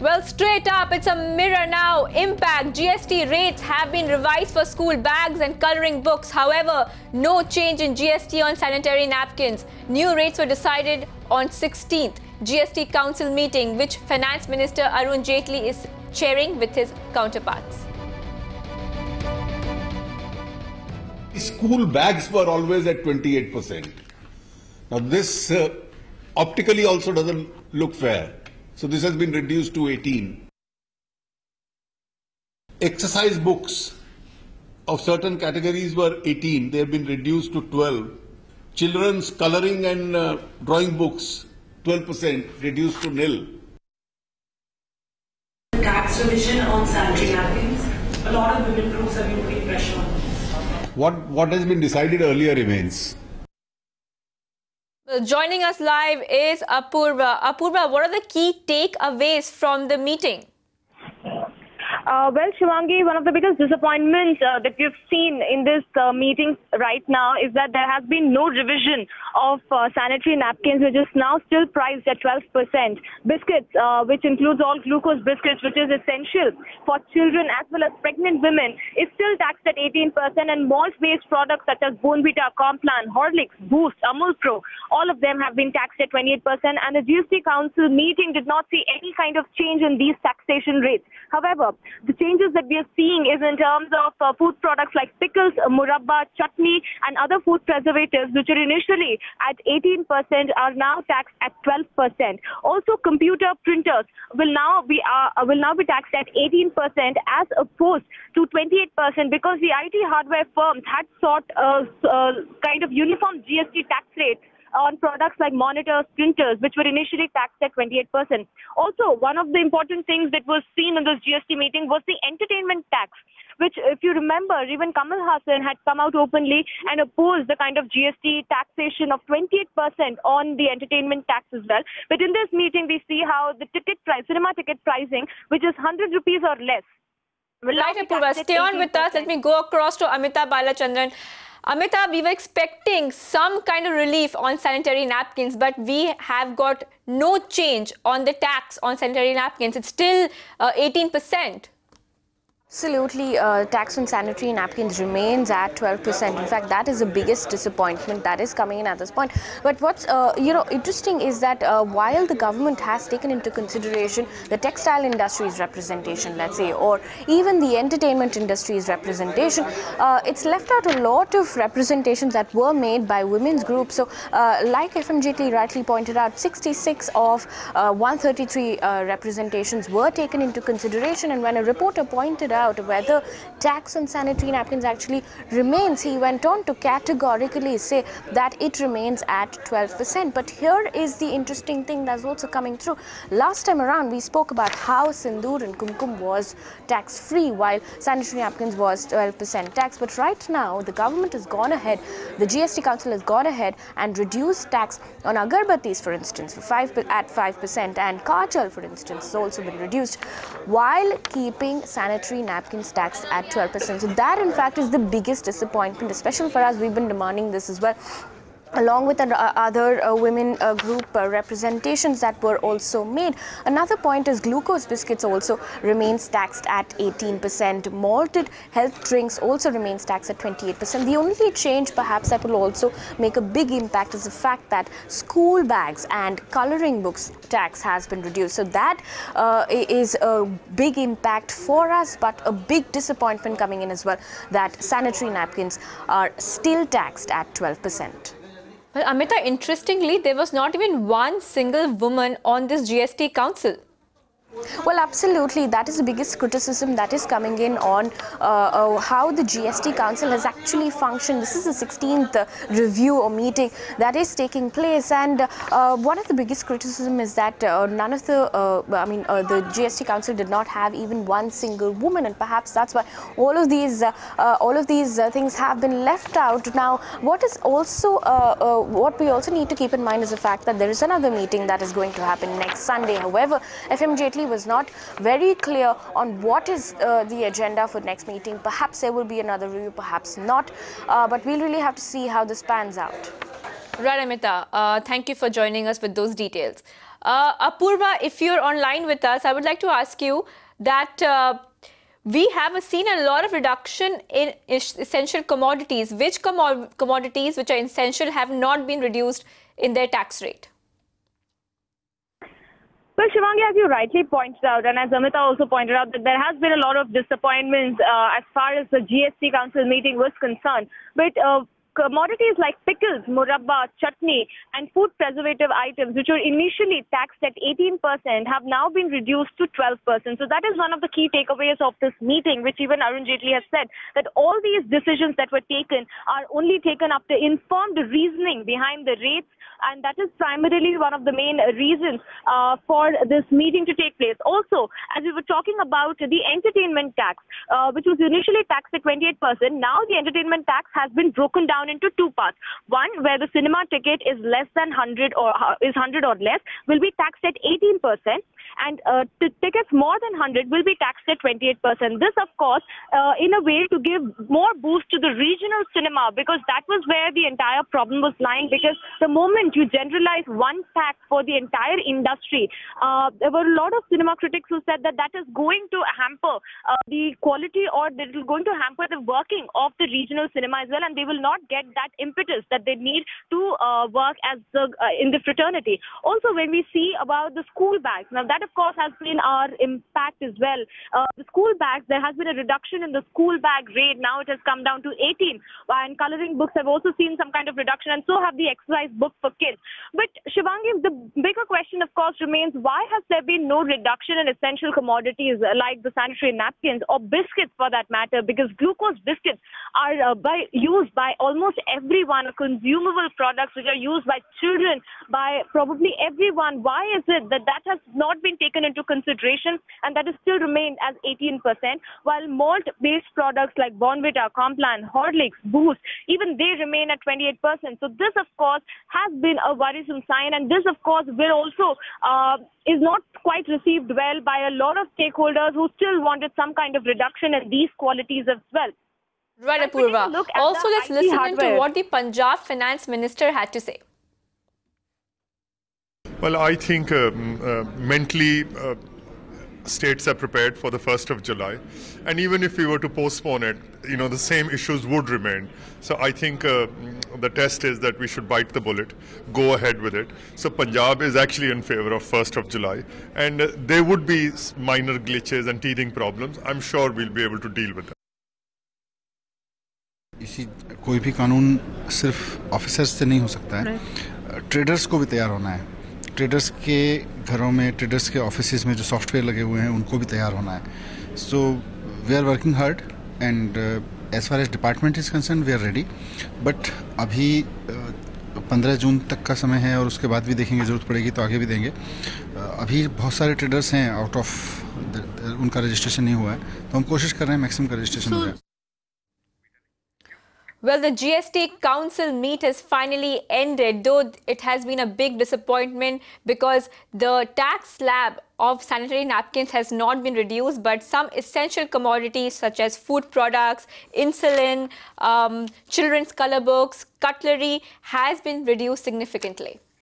Well, straight up, it's a mirror now. Impact GST rates have been revised for school bags and colouring books. However, no change in GST on sanitary napkins. New rates were decided on 16th GST Council meeting, which Finance Minister Arun Jaitley is chairing with his counterparts. School bags were always at 28%. Now this optically also doesn't look fair. So this has been reduced to 18. Exercise books of certain categories were 18. They have been reduced to 12. Children's colouring and drawing books, 12%, reduced to nil. Tax revision on sanitary napkins. A lot of women groups have been putting pressure on this. What has been decided earlier remains. Joining us live is Apurva. Apurva, what are the key takeaways from the meeting? Well, Shivangi, one of the biggest disappointments that we've seen in this meeting right now is that there has been no revision of sanitary napkins, which is now still priced at 12%. Biscuits, which includes all glucose biscuits, which is essential for children as well as pregnant women, is still taxed at 18%. And malt-based products such as Bournvita, Complan, Horlicks, Boost, Amul Pro, all of them have been taxed at 28%. And the GST Council meeting did not see any kind of change in these taxation rates. However, the changes that we are seeing is in terms of food products like pickles, murabba, chutney and other food preservatives, which were initially at 18%, are now taxed at 12%. Also, computer printers will now be taxed at 18% as opposed to 28%, because the IT hardware firms had sought a kind of uniform GST tax rate on products like monitors, printers, which were initially taxed at 28%. Also, one of the important things that was seen in this GST meeting was the entertainment tax, which, if you remember, even Kamal Hassan had come out openly and opposed the kind of GST taxation of 28% on the entertainment tax as well. But in this meeting, we see how the ticket price, cinema ticket pricing, which is 100 rupees or less. Right, Apurva, stay on with us. Let me go across to Amita Balachandran. Amita, we were expecting some kind of relief on sanitary napkins, but we have got no change on the tax on sanitary napkins. It's still 18%. Absolutely, tax on sanitary napkins remains at 12%. In fact, that is the biggest disappointment that is coming in at this point. But what's interesting is that while the government has taken into consideration the textile industry's representation, let's say, or even the entertainment industry's representation, it's left out a lot of representations that were made by women's groups. So, like FM Jaitley rightly pointed out, 66 of 133 representations were taken into consideration, and when a reporter pointed out whether tax on sanitary napkins actually remains, he went on to categorically say that it remains at 12%. But here is the interesting thing that's also coming through. Last time around, we spoke about how sindoor and kumkum was tax-free, while sanitary napkins was 12% tax. But right now, the government has gone ahead, the GST Council has gone ahead and reduced tax on agarbattis, for instance, at 5%, and kajal, for instance, has also been reduced, while keeping sanitary napkins taxed at 12%. So that, in fact, is the biggest disappointment, especially for us. We've been demanding this as well, along with other women group representations that were also made. Another point is glucose biscuits also remains taxed at 18%. Malted health drinks also remains taxed at 28%. The only change perhaps that will also make a big impact is the fact that school bags and colouring books tax has been reduced. So that is a big impact for us, but a big disappointment coming in as well, that sanitary napkins are still taxed at 12%. Well, Amita, interestingly, there was not even one single woman on this GST Council. Well, absolutely. That is the biggest criticism that is coming in on how the GST Council has actually functioned. This is the 16th review or meeting that is taking place, and one of the biggest criticism is that none of the the GST Council did not have even one single woman, and perhaps that's why all of these things have been left out. Now, what is also what we also need to keep in mind is the fact that there is another meeting that is going to happen next Sunday. However, FM Jaitley was not very clear on what is the agenda for next meeting. Perhaps there will be another review, perhaps not, but we'll really have to see how this pans out. Right, Amita. Thank you for joining us with those details. Apurva, if you're online with us, I would like to ask you that we have seen a lot of reduction in essential commodities. Which commodities which are essential have not been reduced in their tax rate? Well, Shivangi, as you rightly pointed out, and as Amita also pointed out, that there has been a lot of disappointments as far as the GST Council meeting was concerned. But commodities like pickles, murabba, chutney, and food preservative items, which were initially taxed at 18%, have now been reduced to 12%. So that is one of the key takeaways of this meeting, which even Arun Jaitley has said, that all these decisions that were taken are only taken after informed reasoning behind the rates, and that is primarily one of the main reasons for this meeting to take place. Also, as we were talking about the entertainment tax, which was initially taxed at 28%, now the entertainment tax has been broken down into two parts. One, where the cinema ticket is less than 100 or is 100 or less, will be taxed at 18%, and tickets more than 100 will be taxed at 28%. This, of course, in a way to give more boost to the regional cinema, because that was where the entire problem was lying. Because the moment you generalize one tax for the entire industry, there were a lot of cinema critics who said that that is going to hamper the quality, or that it is going to hamper the working of the regional cinema as well, and they will not get that impetus that they need to work as in the fraternity. Also, when we see about the school bags, now that of course has been our impact as well. The school bags, there has been a reduction in the school bag rate. Now it has come down to 18, and coloring books have also seen some kind of reduction, and so have the exercise book for kids. But Shivangi, the bigger question of course remains, why has there been no reduction in essential commodities like the sanitary napkins or biscuits for that matter? Because glucose biscuits are used by almost everyone, consumable products which are used by children, by probably everyone. Why is it that that has not been taken into consideration, and that is still remained as 18%, while malt-based products like Bonvita, Complan, Horlicks, Boost, even they remain at 28%. So this, of course, has been a worrisome sign, and this, of course, will also is not quite received well by a lot of stakeholders who still wanted some kind of reduction in these qualities as well. Right, Apurva. Also, let's listen to what the Punjab Finance Minister had to say. Well, I think mentally states are prepared for the 1st of July. And even if we were to postpone it, the same issues would remain. So I think the test is that we should bite the bullet, go ahead with it. So Punjab is actually in favor of 1st of July. And there would be minor glitches and teething problems. I'm sure we'll be able to deal with them. कोई भी कानून सिर्फ officers से नहीं हो सकता है, traders को भी तैयार होना है। ट्रेडर्स के घरों में, ट्रेडर्स के ऑफिसेज में जो सॉफ्टवेयर लगे हुए हैं उनको भी तैयार होना है। So we are working hard, and as far as department is concern we are ready. But अभी 15 जून तक का समय है, और उसके बाद भी देखेंगे, ज़रूरत पड़ेगी तो आगे भी देंगे। अभी बहुत सारे ट्रेडर्स हैं आउट ऑफ, उनका रजिस्ट्रेशन नहीं हुआ है, तो हम कोशिश कर रहे हैं मैक्सिमम का रजिस्ट्रेशन हो जाए। Well, the GST Council meet has finally ended, though it has been a big disappointment because the tax slab of sanitary napkins has not been reduced, but some essential commodities such as food products, insulin, children's color books, cutlery has been reduced significantly.